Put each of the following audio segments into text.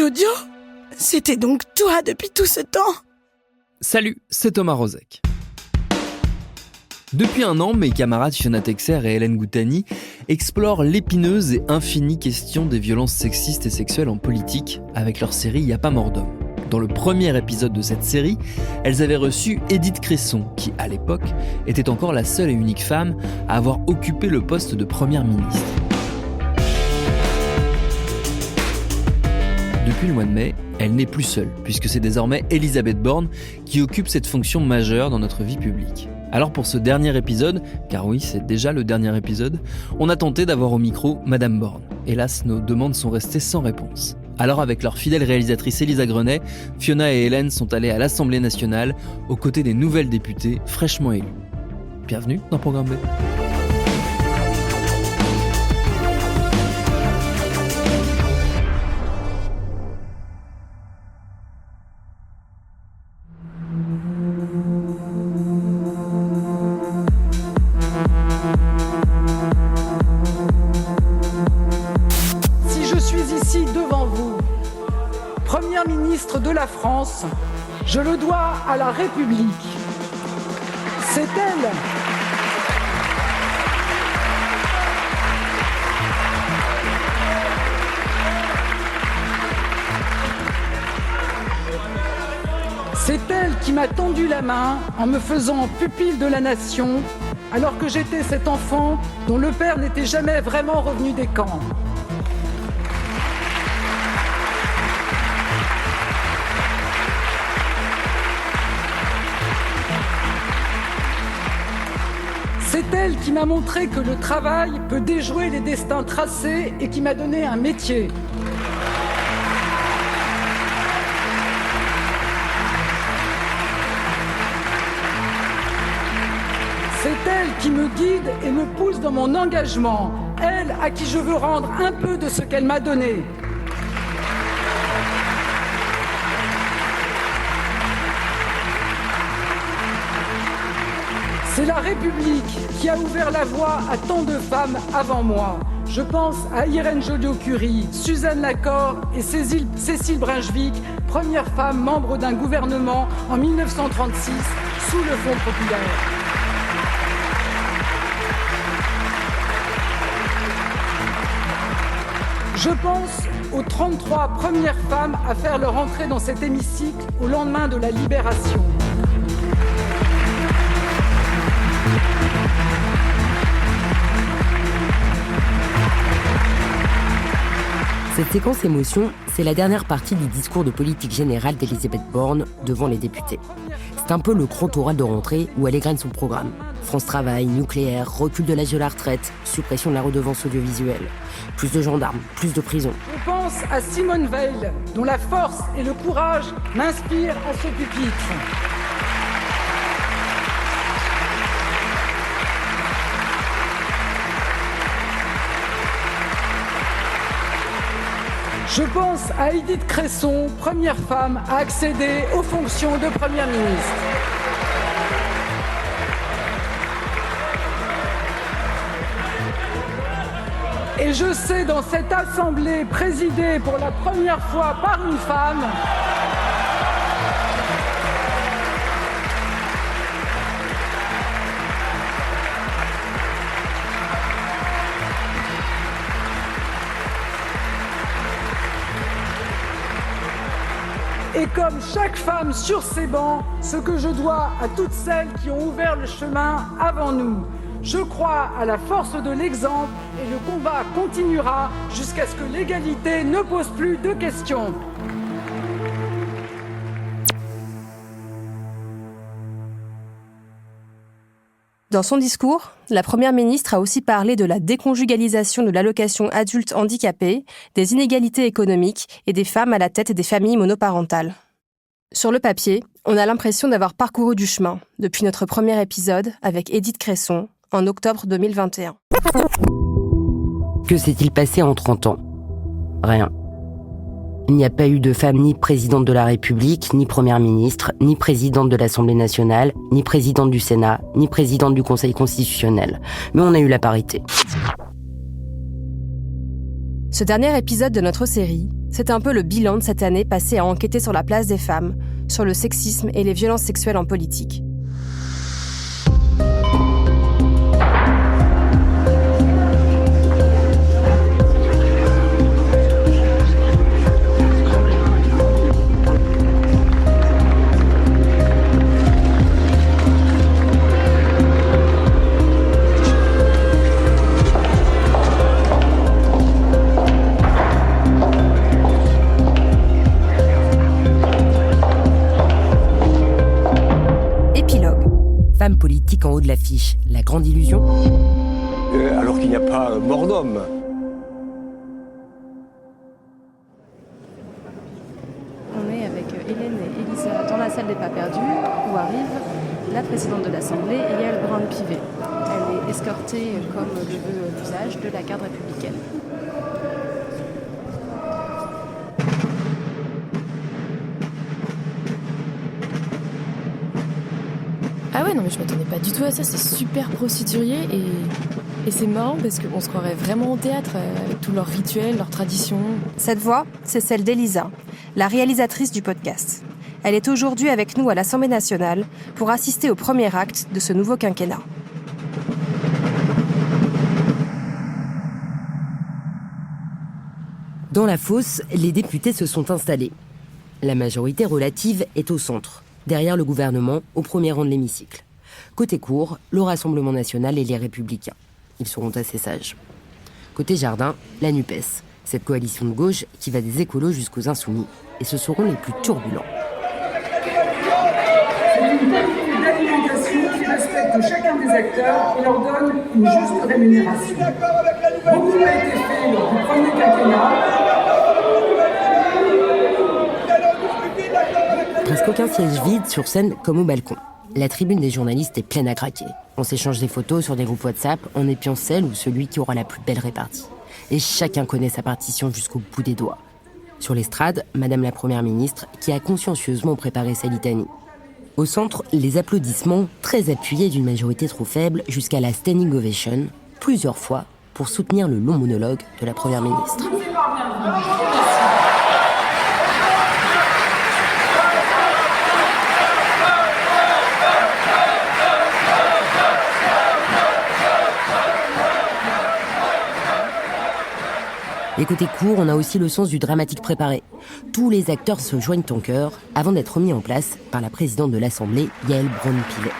Jojo, c'était donc toi depuis tout ce temps? Salut, c'est Thomas Rozek. Depuis un an, mes camarades Fiona Texer et Hélène Goutani explorent l'épineuse et infinie question des violences sexistes et sexuelles en politique avec leur série Y a pas mort d'homme. Dans le premier épisode de cette série, elles avaient reçu Édith Cresson, qui, à l'époque, était encore la seule et unique femme à avoir occupé le poste de première ministre. Depuis le mois de mai, elle n'est plus seule, puisque c'est désormais Elisabeth Borne qui occupe cette fonction majeure dans notre vie publique. Alors pour ce dernier épisode, car oui, c'est déjà le dernier épisode, on a tenté d'avoir au micro Madame Borne. Hélas, nos demandes sont restées sans réponse. Alors avec leur fidèle réalisatrice Élisa Grenet, Fiona et Hélène sont allées à l'Assemblée nationale, aux côtés des nouvelles députées fraîchement élues. Bienvenue dans Programme B. Première ministre de la France, je le dois à la République. C'est elle. C'est elle qui m'a tendu la main en me faisant pupille de la nation, alors que j'étais cet enfant dont le père n'était jamais vraiment revenu des camps. C'est elle qui m'a montré que le travail peut déjouer les destins tracés et qui m'a donné un métier. C'est elle qui me guide et me pousse dans mon engagement. Elle à qui je veux rendre un peu de ce qu'elle m'a donné. C'est la République qui a ouvert la voie à tant de femmes avant moi. Je pense à Irène Joliot-Curie, Suzanne Lacorre et Cécile Brunschvicg, première femme membre d'un gouvernement en 1936 sous le Front populaire. Je pense aux 33 premières femmes à faire leur entrée dans cet hémicycle au lendemain de la Libération. Cette séquence émotion, c'est la dernière partie du discours de politique générale d'Elisabeth Borne devant les députés. C'est un peu le grand oral de rentrée où elle égrène son programme. France Travail, nucléaire, recul de l'âge de la retraite, suppression de la redevance audiovisuelle. Plus de gendarmes, plus de prisons. Je pense à Simone Veil, dont la force et le courage m'inspirent à ce pupitre. Je pense à Édith Cresson, première femme à accéder aux fonctions de Première ministre. Et je sais dans cette assemblée présidée pour la première fois par une femme, et comme chaque femme sur ces bancs, ce que je dois à toutes celles qui ont ouvert le chemin avant nous. Je crois à la force de l'exemple et le combat continuera jusqu'à ce que l'égalité ne pose plus de questions. Dans son discours, la Première ministre a aussi parlé de la déconjugalisation de l'allocation adulte handicapé, des inégalités économiques et des femmes à la tête des familles monoparentales. Sur le papier, on a l'impression d'avoir parcouru du chemin depuis notre premier épisode avec Édith Cresson en octobre 2021. Que s'est-il passé en 30 ans ? Rien. Il n'y a pas eu de femme ni présidente de la République, ni première ministre, ni présidente de l'Assemblée nationale, ni présidente du Sénat, ni présidente du Conseil constitutionnel. Mais on a eu la parité. Ce dernier épisode de notre série C'est un peu le bilan de cette année passée à enquêter sur la place des femmes, sur le sexisme et les violences sexuelles en politique. Femme politique en haut de l'affiche, la grande illusion. Alors qu'il n'y a pas mort d'homme. On est avec Hélène et Elisa dans la salle des pas perdus, où arrive la présidente de l'Assemblée, Yaël Braun-Pivet. Elle est escortée, comme le veut l'usage, de la garde républicaine. Ah ouais, non mais je m'attendais pas du tout à ça, c'est super procédurier et c'est marrant parce qu'on se croirait vraiment au théâtre avec tous leurs rituels, leurs traditions. Cette voix, c'est celle d'Elisa, la réalisatrice du podcast. Elle est aujourd'hui avec nous à l'Assemblée nationale pour assister au premier acte de ce nouveau quinquennat. Dans la fosse, les députés se sont installés. La majorité relative est au centre, derrière le gouvernement, au premier rang de l'hémicycle. Côté cour, le Rassemblement national et les Républicains. Ils seront assez sages. Côté jardin, la NUPES, cette coalition de gauche qui va des écolos jusqu'aux insoumis. Et ce seront les plus turbulents. C'est une politique d'alimentation qui respecte chacun des acteurs et leur donne une juste rémunération. Beaucoup a été fait lors du premier quinquennat. Presque aucun siège vide sur scène comme au balcon. La tribune des journalistes est pleine à craquer. On s'échange des photos sur des groupes WhatsApp en épiant celle ou celui qui aura la plus belle répartie. Et chacun connaît sa partition jusqu'au bout des doigts. Sur l'estrade, Madame la Première ministre qui a consciencieusement préparé sa litanie. Au centre, les applaudissements très appuyés d'une majorité trop faible jusqu'à la standing ovation, plusieurs fois, pour soutenir le long monologue de la Première ministre. Et côté court, on a aussi le sens du dramatique préparé. Tous les acteurs se joignent en chœur avant d'être mis en place par la présidente de l'Assemblée, Yaël Braun-Pivet.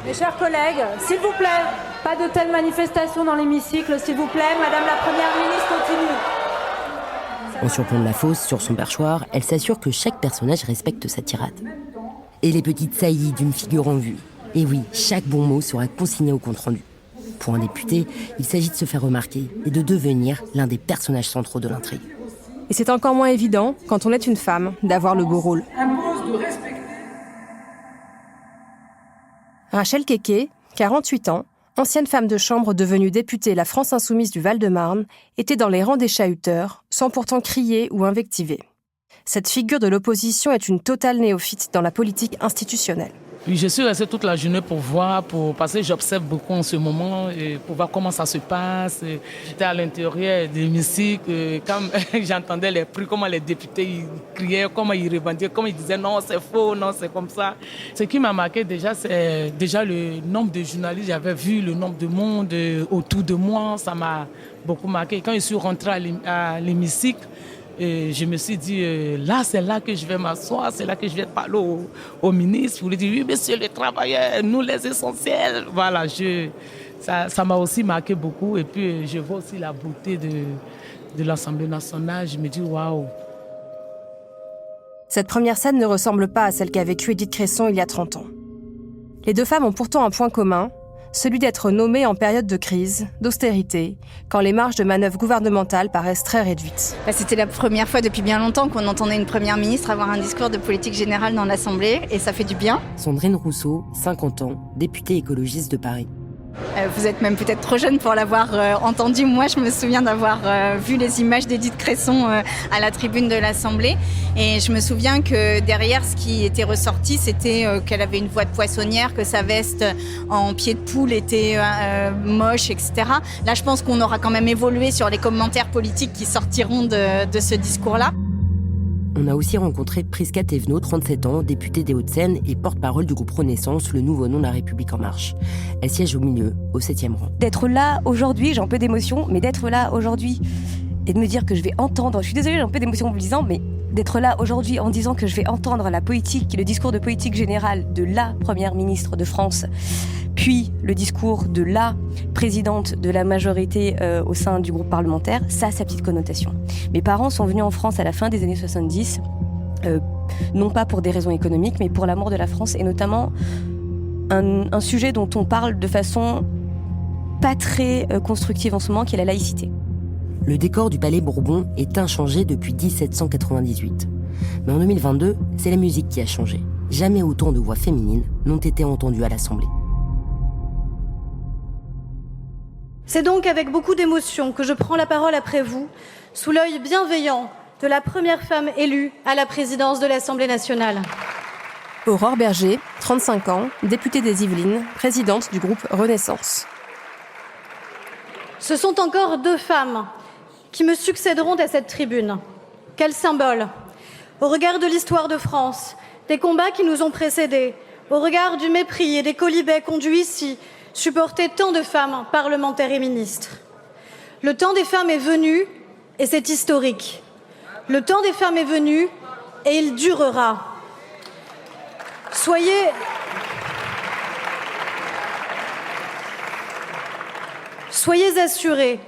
Mes chers collègues, s'il vous plaît, pas de telles manifestations dans l'hémicycle, s'il vous plaît. Madame la Première ministre continue. En surplomb de la fosse, sur son perchoir, elle s'assure que chaque personnage respecte sa tirade. Et les petites saillies d'une figure en vue. Et oui, chaque bon mot sera consigné au compte-rendu. Pour un député, il s'agit de se faire remarquer et de devenir l'un des personnages centraux de l'intrigue. Et c'est encore moins évident, quand on est une femme, d'avoir le beau rôle. Impose de respecter. Rachel Keke, 48 ans, ancienne femme de chambre devenue députée La France Insoumise du Val-de-Marne, était dans les rangs des chahuteurs, sans pourtant crier ou invectiver. Cette figure de l'opposition est une totale néophyte dans la politique institutionnelle. Oui, je suis restée toute la journée parce que j'observe beaucoup en ce moment, et pour voir comment ça se passe. J'étais à l'intérieur de l'hémicycle, quand j'entendais les prix, comment les députés ils criaient, comment ils revendiquaient, comment ils disaient non, c'est faux, non, c'est comme ça. Ce qui m'a marqué déjà, c'est déjà le nombre de journalistes. J'avais vu le nombre de monde autour de moi, ça m'a beaucoup marqué. Quand je suis rentrée à l'hémicycle, et je me suis dit, là, c'est là que je vais m'asseoir, c'est là que je vais parler au ministre pour lui dire, oui, monsieur les travailleurs, nous les essentiels. Voilà, ça m'a aussi marqué beaucoup. Et puis, je vois aussi la beauté de l'Assemblée nationale. Je me dis, waouh. Cette première scène ne ressemble pas à celle qu'a vécue Édith Cresson il y a 30 ans. Les deux femmes ont pourtant un point commun, celui d'être nommées en période de crise, d'austérité, quand les marges de manœuvre gouvernementales paraissent très réduites. C'était la première fois depuis bien longtemps qu'on entendait une première ministre avoir un discours de politique générale dans l'Assemblée, et ça fait du bien. Sandrine Rousseau, 50 ans, députée écologiste de Paris. Vous êtes même peut-être trop jeune pour l'avoir entendu. Moi, je me souviens d'avoir vu les images d'Édith Cresson à la tribune de l'Assemblée. Et je me souviens que derrière, ce qui était ressorti, c'était qu'elle avait une voix de poissonnière, que sa veste en pied de poule était moche, etc. Là, je pense qu'on aura quand même évolué sur les commentaires politiques qui sortiront de ce discours-là. On a aussi rencontré Prisca Thévenot, 37 ans, députée des Hauts-de-Seine et porte-parole du groupe Renaissance, le nouveau nom de La République En Marche. Elle siège au milieu, au 7e rang. D'être là aujourd'hui, j'ai un peu d'émotion, mais d'être là aujourd'hui et de me dire que je vais entendre, je suis désolée, j'ai un peu d'émotion en me disant, mais d'être là aujourd'hui en disant que je vais entendre la politique, le discours de politique générale de la première ministre de France, puis le discours de la présidente de la majorité au sein du groupe parlementaire, ça a sa petite connotation. Mes parents sont venus en France à la fin des années 70, non pas pour des raisons économiques, mais pour l'amour de la France, et notamment un sujet dont on parle de façon pas très constructive en ce moment, qui est la laïcité. Le décor du Palais Bourbon est inchangé depuis 1798. Mais en 2022, c'est la musique qui a changé. Jamais autant de voix féminines n'ont été entendues à l'Assemblée. C'est donc avec beaucoup d'émotion que je prends la parole après vous, sous l'œil bienveillant de la première femme élue à la présidence de l'Assemblée nationale. Aurore Berger, 35 ans, députée des Yvelines, présidente du groupe Renaissance. Ce sont encore 2 femmes qui me succéderont à cette tribune. Quel symbole! Au regard de l'histoire de France, des combats qui nous ont précédés, au regard du mépris et des quolibets qu'ont dû ici supporter tant de femmes parlementaires et ministres. Le temps des femmes est venu et c'est historique. Le temps des femmes est venu et il durera. Soyez assurés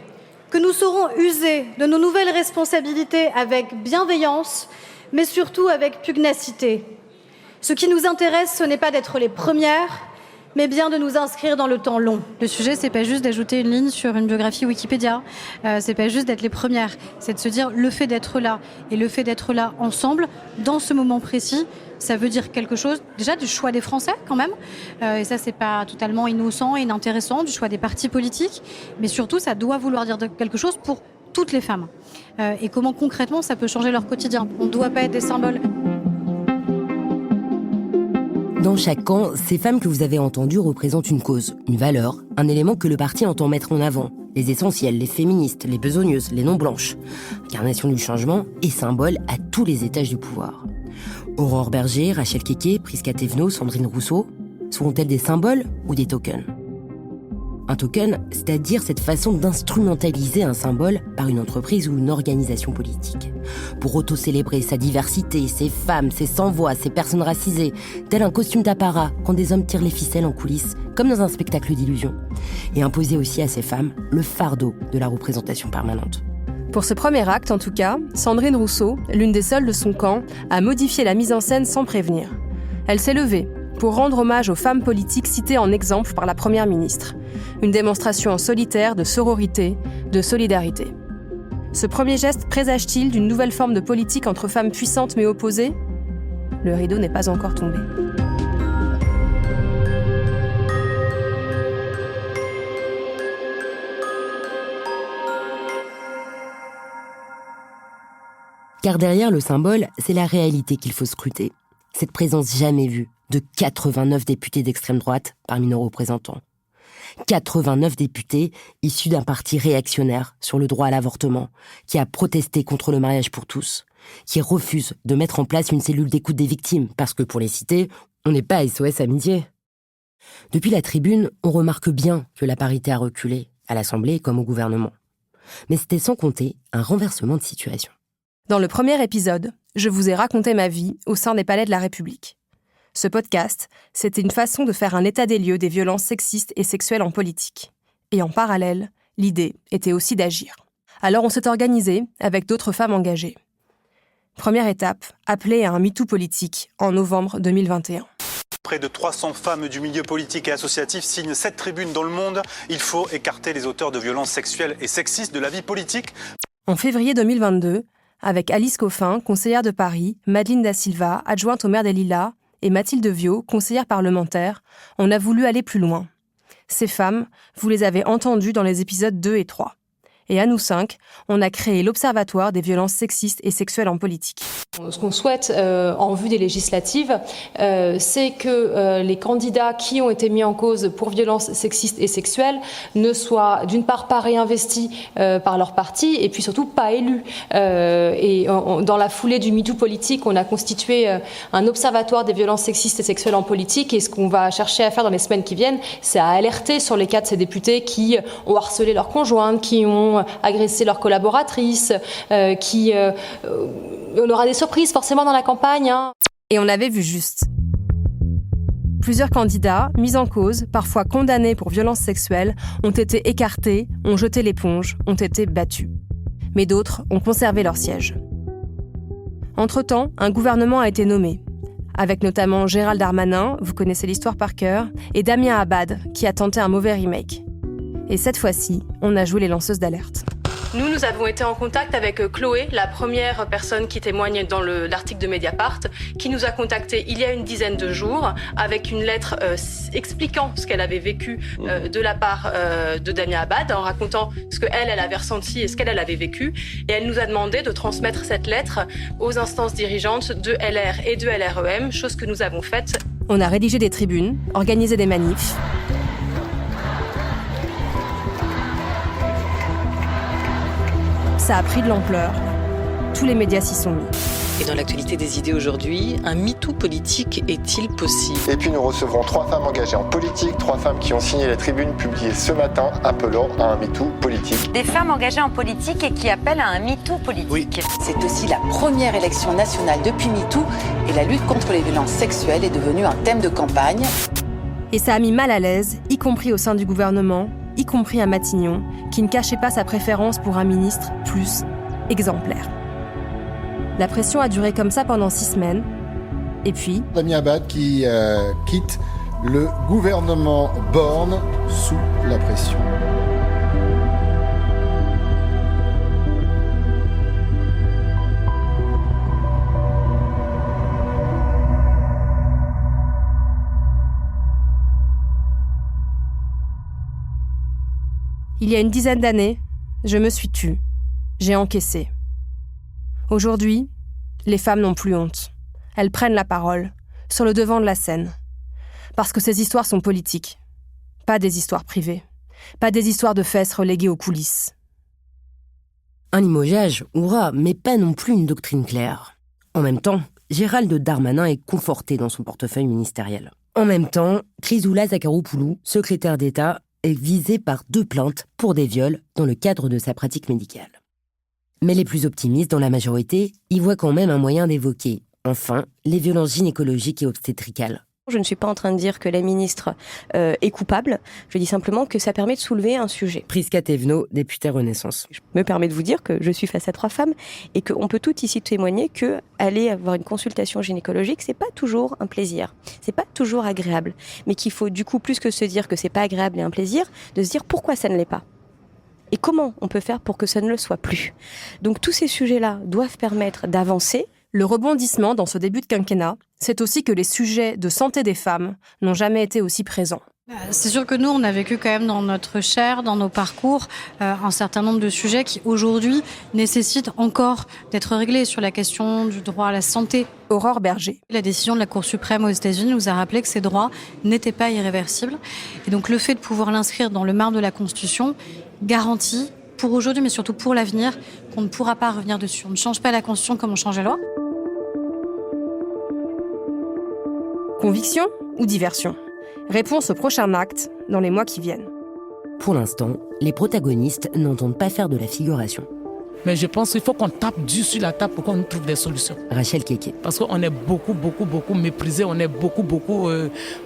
que nous saurons user de nos nouvelles responsabilités avec bienveillance, mais surtout avec pugnacité. Ce qui nous intéresse, ce n'est pas d'être les premières, mais bien de nous inscrire dans le temps long. Le sujet, c'est pas juste d'ajouter une ligne sur une biographie Wikipédia, c'est pas juste d'être les premières, c'est de se dire le fait d'être là, et le fait d'être là ensemble, dans ce moment précis, ça veut dire quelque chose, déjà du choix des Français quand même, et ça c'est pas totalement innocent et inintéressant, du choix des partis politiques, mais surtout ça doit vouloir dire quelque chose pour toutes les femmes. Et comment concrètement ça peut changer leur quotidien. On ne doit pas être des symboles. Dans chaque camp, ces femmes que vous avez entendues représentent une cause, une valeur, un élément que le parti entend mettre en avant. Les essentiels, les féministes, les besogneuses, les non-blanches. Incarnation du changement et symbole à tous les étages du pouvoir. Aurore Berger, Rachel Keke, Prisca Thévenot, Sandrine Rousseau, seront-elles des symboles ou des tokens? Un token, c'est-à-dire cette façon d'instrumentaliser un symbole par une entreprise ou une organisation politique. Pour auto-célébrer sa diversité, ses femmes, ses sans-voix, ses personnes racisées, tel un costume d'apparat quand des hommes tirent les ficelles en coulisses, comme dans un spectacle d'illusion. Et imposer aussi à ces femmes le fardeau de la représentation permanente. Pour ce premier acte, en tout cas, Sandrine Rousseau, l'une des seules de son camp, a modifié la mise en scène sans prévenir. Elle s'est levée pour rendre hommage aux femmes politiques citées en exemple par la Première ministre. Une démonstration en solitaire de sororité, de solidarité. Ce premier geste présage-t-il d'une nouvelle forme de politique entre femmes puissantes mais opposées ? Le rideau n'est pas encore tombé. Car derrière le symbole, c'est la réalité qu'il faut scruter. Cette présence jamais vue de 89 députés d'extrême droite parmi nos représentants. 89 députés issus d'un parti réactionnaire sur le droit à l'avortement, qui a protesté contre le mariage pour tous, qui refuse de mettre en place une cellule d'écoute des victimes, parce que pour les citer, on n'est pas SOS Amitié. Depuis la tribune, on remarque bien que la parité a reculé, à l'Assemblée comme au gouvernement. Mais c'était sans compter un renversement de situation. Dans le premier épisode, je vous ai raconté ma vie au sein des palais de la République. Ce podcast, c'était une façon de faire un état des lieux des violences sexistes et sexuelles en politique. Et en parallèle, l'idée était aussi d'agir. Alors on s'est organisé avec d'autres femmes engagées. Première étape, appelée à un MeToo politique en novembre 2021. Près de 300 femmes du milieu politique et associatif signent cette tribune dans le monde. Il faut écarter les auteurs de violences sexuelles et sexistes de la vie politique. En février 2022, avec Alice Coffin, conseillère de Paris, Madeleine Da Silva, adjointe au maire des Lilas, et Mathilde Viau, conseillère parlementaire, on a voulu aller plus loin. Ces femmes, vous les avez entendues dans les épisodes 2 et 3. Et à nous 5, on a créé l'Observatoire des violences sexistes et sexuelles en politique. Ce qu'on souhaite en vue des législatives, c'est que les candidats qui ont été mis en cause pour violences sexistes et sexuelles ne soient d'une part pas réinvestis par leur parti et puis surtout pas élus. Dans la foulée du MeToo politique, on a constitué un observatoire des violences sexistes et sexuelles en politique et ce qu'on va chercher à faire dans les semaines qui viennent, c'est à alerter sur les cas de ces députés qui ont harcelé leurs conjointes, qui ont agressé leurs collaboratrices, on aura des surprises forcément dans la campagne. Et on avait vu juste. Plusieurs candidats, mis en cause, parfois condamnés pour violences sexuelles, ont été écartés, ont jeté l'éponge, ont été battus. Mais d'autres ont conservé leur siège. Entre-temps, un gouvernement a été nommé, avec notamment Gérald Darmanin, vous connaissez l'histoire par cœur, et Damien Abad, qui a tenté un mauvais remake. Et cette fois-ci, on a joué les lanceuses d'alerte. Nous avons été en contact avec Chloé, la première personne qui témoigne dans l'article de Mediapart, qui nous a contactés il y a une dizaine de jours avec une lettre expliquant ce qu'elle avait vécu de la part de Damien Abad, en racontant ce qu'elle avait ressenti et ce qu'elle avait vécu. Et elle nous a demandé de transmettre cette lettre aux instances dirigeantes de LR et de LREM, chose que nous avons faite. On a rédigé des tribunes, organisé des manifs. Ça a pris de l'ampleur. Tous les médias s'y sont mis. Et dans l'actualité des idées aujourd'hui, un MeToo politique est-il possible ? Et puis nous recevrons 3 femmes engagées en politique, 3 femmes qui ont signé la tribune publiée ce matin appelant à un MeToo politique. Des femmes engagées en politique et qui appellent à un MeToo politique. Oui. C'est aussi la première élection nationale depuis MeToo et la lutte contre les violences sexuelles est devenue un thème de campagne. Et ça a mis mal à l'aise, y compris au sein du gouvernement, y compris à Matignon, qui ne cachait pas sa préférence pour un ministre plus exemplaire. La pression a duré comme ça pendant 6 semaines. Et puis... Damien Abad qui quitte le gouvernement Borne sous la pression. Il y a une dizaine d'années, je me suis tue. J'ai encaissé. Aujourd'hui, les femmes n'ont plus honte. Elles prennent la parole, sur le devant de la scène. Parce que ces histoires sont politiques. Pas des histoires privées. Pas des histoires de fesses reléguées aux coulisses. Un limogeage, hurrah, mais pas non plus une doctrine claire. En même temps, Gérald Darmanin est conforté dans son portefeuille ministériel. En même temps, Chrysoula Zakharopoulou, secrétaire d'État, est visée par 2 plaintes pour des viols dans le cadre de sa pratique médicale. Mais les plus optimistes dans la majorité y voient quand même un moyen d'évoquer, enfin, les violences gynécologiques et obstétricales. Je ne suis pas en train de dire que la ministre est coupable, je dis simplement que ça permet de soulever un sujet. Prisca Thévenot, députée Renaissance. Je me permets de vous dire que je suis face à 3 femmes et qu'on peut toutes ici témoigner que aller avoir une consultation gynécologique, c'est pas toujours un plaisir, c'est pas toujours agréable, mais qu'il faut du coup plus que se dire que c'est pas agréable et un plaisir, de se dire pourquoi ça ne l'est pas. Et comment on peut faire pour que ça ne le soit plus. Donc tous ces sujets-là doivent permettre d'avancer. Le rebondissement dans ce début de quinquennat, c'est aussi que les sujets de santé des femmes n'ont jamais été aussi présents. C'est sûr que nous, on a vécu quand même dans notre chair, dans nos parcours, un certain nombre de sujets qui, aujourd'hui, nécessitent encore d'être réglés sur la question du droit à la santé. Aurore Berger. La décision de la Cour suprême aux États-Unis nous a rappelé que ces droits n'étaient pas irréversibles. Et donc, le fait de pouvoir l'inscrire dans le marbre de la Constitution garantit, pour aujourd'hui, mais surtout pour l'avenir, qu'on ne pourra pas revenir dessus. On ne change pas la Constitution comme on change la loi. Conviction ou diversion ? Réponse au prochain acte dans les mois qui viennent. Pour l'instant, les protagonistes n'entendent pas faire de la figuration. Mais je pense qu'il faut qu'on tape dur sur la table pour qu'on trouve des solutions. Rachel Keke. Parce qu'on est beaucoup méprisés, on est beaucoup,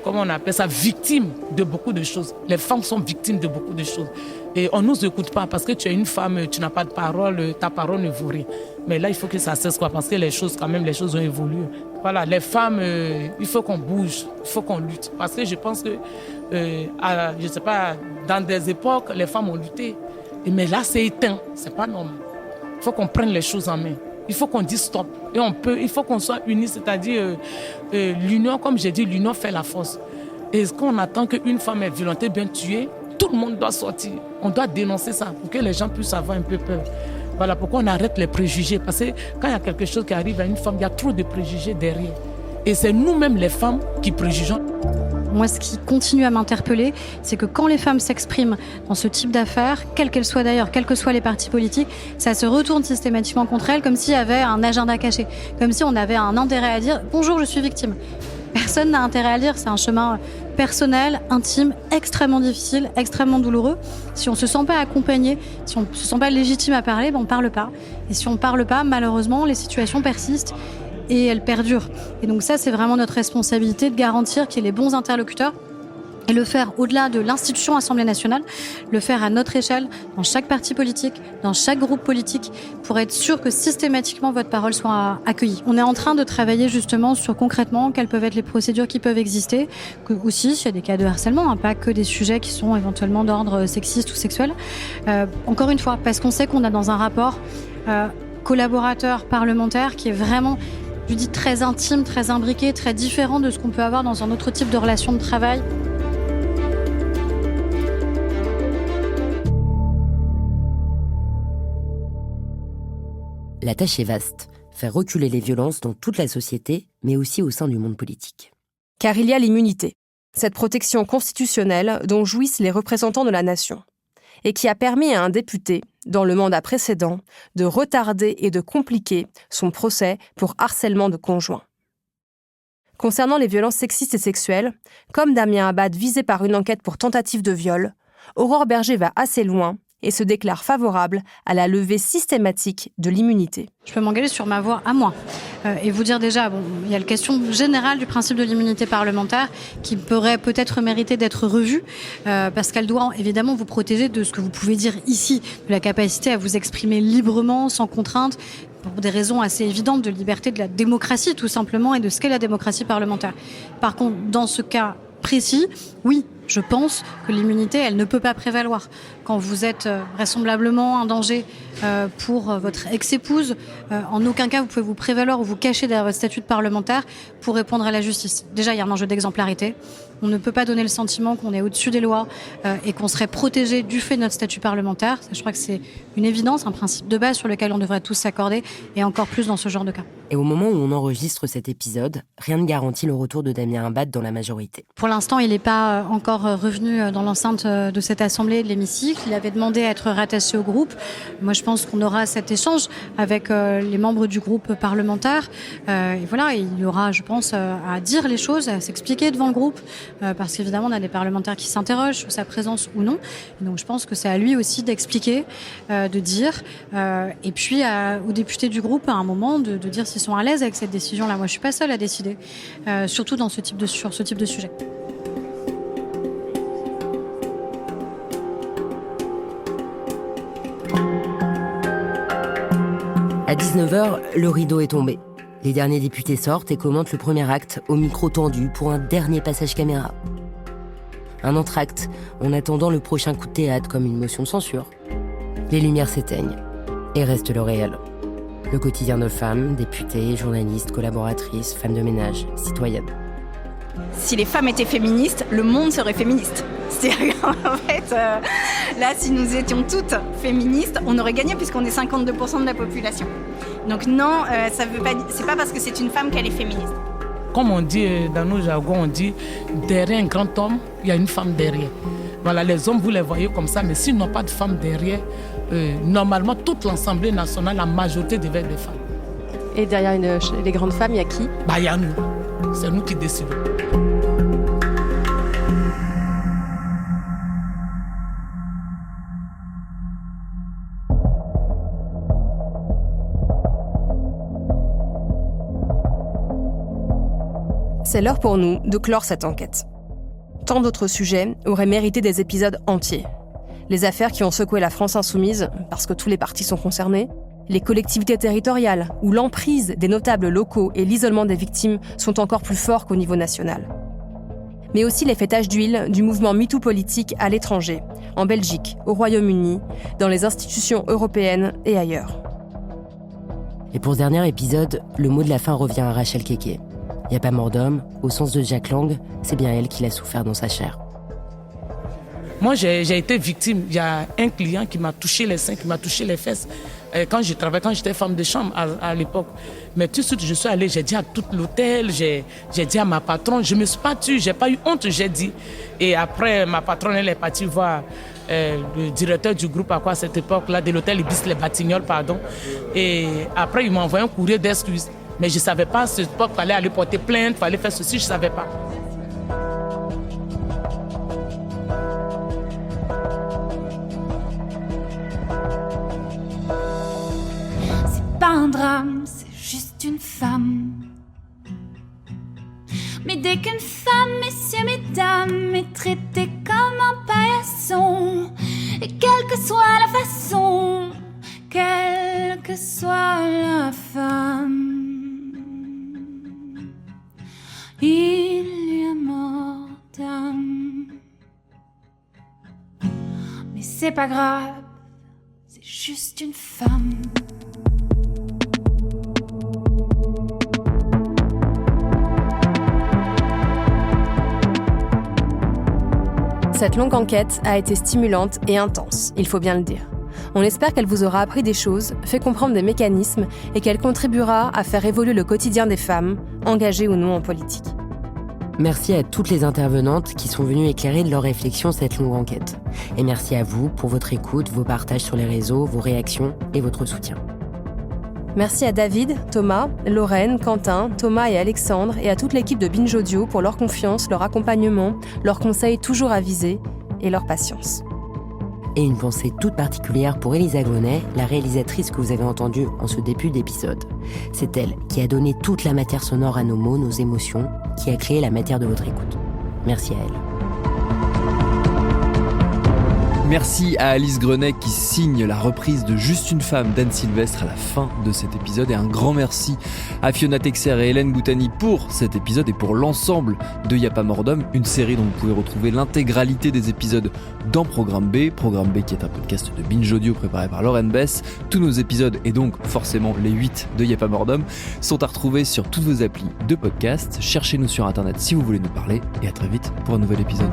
comment on appelle ça, victimes de beaucoup de choses. Les femmes sont victimes de beaucoup de choses. Et on ne nous écoute pas parce que tu es une femme, tu n'as pas de parole, ta parole ne vaut rien. Mais là, il faut que ça cesse, parce que les choses ont évolué. Voilà, les femmes, il faut qu'on bouge, il faut qu'on lutte. Parce que je pense que, je ne sais pas, dans des époques, les femmes ont lutté. Mais là, c'est éteint, c'est pas normal. Il faut qu'on prenne les choses en main. Il faut qu'on dise stop. Et il faut qu'on soit unis, c'est-à-dire l'union, comme j'ai dit, l'union fait la force. Et est-ce qu'on attend qu'une femme est violentée, bien tuée? Tout le monde doit sortir. On doit dénoncer ça pour que les gens puissent avoir un peu peur. Voilà pourquoi on arrête les préjugés. Parce que quand il y a quelque chose qui arrive à une femme, il y a trop de préjugés derrière. Et c'est nous-mêmes les femmes qui préjugeons. Moi, ce qui continue à m'interpeller, c'est que quand les femmes s'expriment dans ce type d'affaires, quelles qu'elles soient d'ailleurs, quels que soient les partis politiques, ça se retourne systématiquement contre elles, comme s'il y avait un agenda caché, comme si on avait un intérêt à dire « Bonjour, je suis victime ». Personne n'a intérêt à le dire, c'est un chemin personnel, intime, extrêmement difficile, extrêmement douloureux. Si on ne se sent pas accompagné, si on ne se sent pas légitime à parler, on ne parle pas. Et si on ne parle pas, malheureusement, les situations persistent et elles perdurent. Et donc ça, c'est vraiment notre responsabilité de garantir qu'il y ait les bons interlocuteurs et le faire au-delà de l'institution Assemblée nationale, le faire à notre échelle, dans chaque parti politique, dans chaque groupe politique, pour être sûr que systématiquement votre parole soit accueillie. On est en train de travailler justement sur concrètement quelles peuvent être les procédures qui peuvent exister, que aussi s'il y a des cas de harcèlement, pas que des sujets qui sont éventuellement d'ordre sexiste ou sexuel. Encore une fois, parce qu'on sait qu'on a dans un rapport collaborateur parlementaire qui est vraiment, je dis, très intime, très imbriqué, très différent de ce qu'on peut avoir dans un autre type de relation de travail. La tâche est vaste, faire reculer les violences dans toute la société, mais aussi au sein du monde politique. Car il y a l'immunité, cette protection constitutionnelle dont jouissent les représentants de la nation, et qui a permis à un député, dans le mandat précédent, de retarder et de compliquer son procès pour harcèlement de conjoint. Concernant les violences sexistes et sexuelles, comme Damien Abad visé par une enquête pour tentative de viol, Aurore Berger va assez loin et se déclare favorable à la levée systématique de l'immunité. Je peux m'engager sur ma voix à moi et vous dire déjà, il y a la question générale du principe de l'immunité parlementaire qui pourrait peut-être mériter d'être revue parce qu'elle doit évidemment vous protéger de ce que vous pouvez dire ici, de la capacité à vous exprimer librement, sans contrainte, pour des raisons assez évidentes de liberté de la démocratie tout simplement et de ce qu'est la démocratie parlementaire. Par contre, dans ce cas précis, oui, je pense que l'immunité, elle ne peut pas prévaloir. Quand vous êtes vraisemblablement un danger pour votre ex-épouse, en aucun cas vous pouvez vous prévaloir ou vous cacher derrière votre statut de parlementaire pour répondre à la justice. Déjà, il y a un enjeu d'exemplarité. On ne peut pas donner le sentiment qu'on est au-dessus des lois et qu'on serait protégé du fait de notre statut parlementaire. Je crois que c'est une évidence, un principe de base sur lequel on devrait tous s'accorder, et encore plus dans ce genre de cas. Et au moment où on enregistre cet épisode, rien ne garantit le retour de Damien Abad dans la majorité. Pour l'instant, il n'est pas encore revenu dans l'enceinte de cette assemblée, de l'hémicycle. Il avait demandé à être rattaché au groupe. Moi, je pense qu'on aura cet échange avec les membres du groupe parlementaire. Et voilà, il y aura, je pense, à dire les choses, à s'expliquer devant le groupe, parce qu'évidemment, on a des parlementaires qui s'interrogent sur sa présence ou non. Et donc, je pense que c'est à lui aussi d'expliquer, de dire, et puis aux députés du groupe, à un moment, de dire s'ils sont à l'aise avec cette décision-là. Moi, je suis pas seule à décider, surtout sur ce type de sujet. À 19h, le rideau est tombé. Les derniers députés sortent et commentent le premier acte au micro tendu pour un dernier passage caméra. Un entracte en attendant le prochain coup de théâtre comme une motion de censure. Les lumières s'éteignent et reste le réel. Le quotidien de femmes, députées, journalistes, collaboratrices, femmes de ménage, citoyennes. Si les femmes étaient féministes, le monde serait féministe. C'est-à-dire qu'en fait, là, si nous étions toutes féministes, on aurait gagné puisqu'on est 52% de la population. Donc non, ça veut pas, c'est pas parce que c'est une femme qu'elle est féministe. Comme on dit dans nos jargons, on dit derrière un grand homme, il y a une femme derrière. Voilà, les hommes, vous les voyez comme ça, mais s'ils n'ont pas de femme derrière, normalement, toute l'Assemblée nationale, la majorité devait être des femmes. Et derrière les grandes femmes, il y a qui ? Il y a nous. C'est nous qui décidons. C'est l'heure pour nous de clore cette enquête. Tant d'autres sujets auraient mérité des épisodes entiers. Les affaires qui ont secoué la France insoumise, parce que tous les partis sont concernés, les collectivités territoriales, où l'emprise des notables locaux et l'isolement des victimes sont encore plus forts qu'au niveau national. Mais aussi les fêtages d'huile du mouvement MeToo politique à l'étranger, en Belgique, au Royaume-Uni, dans les institutions européennes et ailleurs. Et pour ce dernier épisode, le mot de la fin revient à Rachel Keke. Y a pas mort d'homme, au sens de Jack Lang, c'est bien elle qui l'a souffert dans sa chair. Moi, j'ai été victime. Il y a un client qui m'a touché les seins, qui m'a touché les fesses. Quand j'étais femme de chambre à l'époque. Mais tout de suite, je suis allée, j'ai dit à tout l'hôtel, j'ai dit à ma patronne, je ne me suis pas tue, je n'ai pas eu honte, j'ai dit. Et après, ma patronne, elle est partie voir le directeur du groupe à cette époque-là, de l'hôtel Ibis Les Batignolles, pardon. Et après, il m'a envoyé un courrier d'excuses. Mais je ne savais pas à cette époque qu'il fallait aller porter plainte, il fallait faire ceci, je ne savais pas. Pas un drame, c'est juste une femme. Mais dès qu'une femme, messieurs, mesdames, est traitée comme un paillasson, et quelle que soit la façon, quelle que soit la femme, il y a mort d'âme. Mais c'est pas grave, c'est juste une femme. Cette longue enquête a été stimulante et intense, il faut bien le dire. On espère qu'elle vous aura appris des choses, fait comprendre des mécanismes et qu'elle contribuera à faire évoluer le quotidien des femmes, engagées ou non en politique. Merci à toutes les intervenantes qui sont venues éclairer de leurs réflexions cette longue enquête. Et merci à vous pour votre écoute, vos partages sur les réseaux, vos réactions et votre soutien. Merci à David, Thomas, Lorraine, Quentin, Thomas et Alexandre et à toute l'équipe de Binge Audio pour leur confiance, leur accompagnement, leurs conseils toujours avisés et leur patience. Et une pensée toute particulière pour Elisa Gonnet, la réalisatrice que vous avez entendue en ce début d'épisode. C'est elle qui a donné toute la matière sonore à nos mots, nos émotions, qui a créé la matière de votre écoute. Merci à elle. Merci à Alice Grenet qui signe la reprise de Juste une femme d'Anne Sylvestre à la fin de cet épisode. Et un grand merci à Fiona Texer et Hélène Boutani pour cet épisode et pour l'ensemble de Y a pas mort d'homme, une série dont vous pouvez retrouver l'intégralité des épisodes dans Programme B. Programme B qui est un podcast de Binge Audio préparé par Lauren Bess. Tous nos épisodes et donc forcément les 8 de Y a pas mort d'homme sont à retrouver sur toutes vos applis de podcast. Cherchez-nous sur internet si vous voulez nous parler et à très vite pour un nouvel épisode.